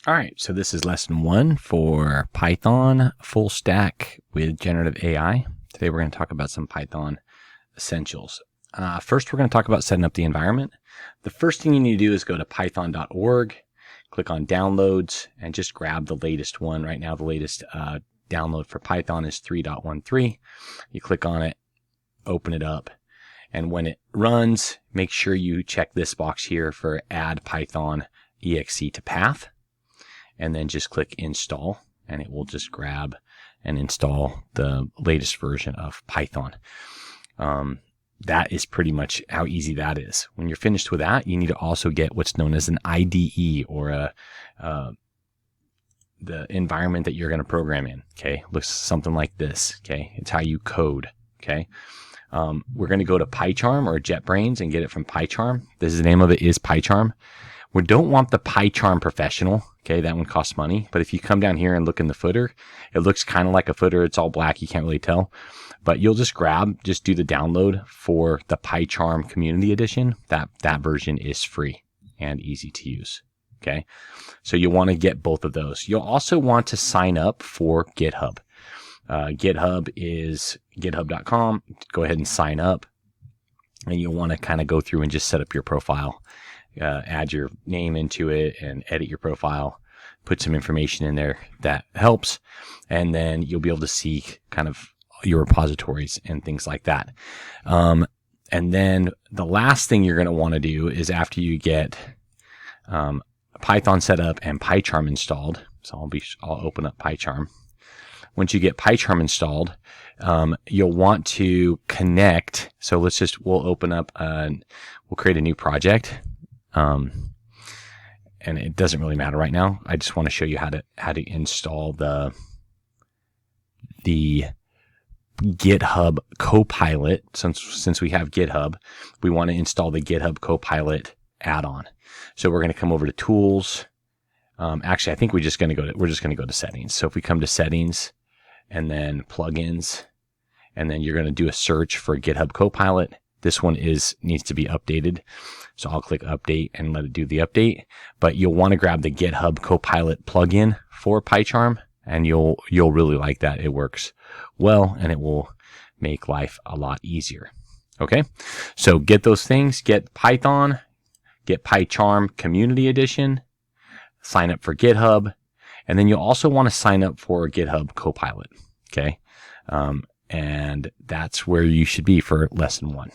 All right, so this is lesson 1 for Python full stack with generative AI. Today we're going to talk about some Python essentials. First, we're going to talk about setting up the environment. The first thing you need to do is go to python.org, click on downloads, and just grab the latest one. Right now, the latest download for Python is 3.13. You click on it, open it up, and when it runs, make sure you check this box here for add Python exe to path. And then just click install, and it will just grab and install the latest version of Python. That is pretty much how easy that is. When you're finished with that, you need to also get what's known as an IDE, or the environment that you're going to program in. Okay, looks something like this. Okay, it's how you code. Okay, we're going to go to PyCharm or JetBrains and get it from PyCharm. This is the name of it, is PyCharm. We don't want the PyCharm Professional. Okay, that one costs money. But if you come down here and look in the footer, it looks kind of like a footer. It's all black. You can't really tell. But you'll just do the download for the PyCharm Community Edition. That version is free and easy to use. Okay, so you want to get both of those. You'll also want to sign up for GitHub. GitHub is github.com. Go ahead and sign up. And you'll want to kind of go through and just set up your profile. Add your name into it and edit your profile, put some information in there that helps, and then you'll be able to see kind of your repositories and things like that. And then the last thing you're going to want to do is, after you get Python set up and PyCharm installed, so I'll open up PyCharm. Once you get PyCharm installed, you'll want to connect. So we'll open up we'll create a new project. And it doesn't really matter right now. I just want to show you how to install the GitHub Copilot. Since we have GitHub, we want to install the GitHub Copilot add-on. So we're going to come over to Tools. Actually, I think we're just going to go to Settings. So if we come to Settings and then Plugins, and then you're going to do a search for GitHub Copilot. This one needs to be updated. So I'll click update and let it do the update. But you'll want to grab the GitHub Copilot plugin for PyCharm, and you'll really like that. It works well, and it will make life a lot easier. Okay, so get those things. Get Python, get PyCharm Community Edition, sign up for GitHub, and then you'll also want to sign up for GitHub Copilot. Okay, and that's where you should be for lesson 1.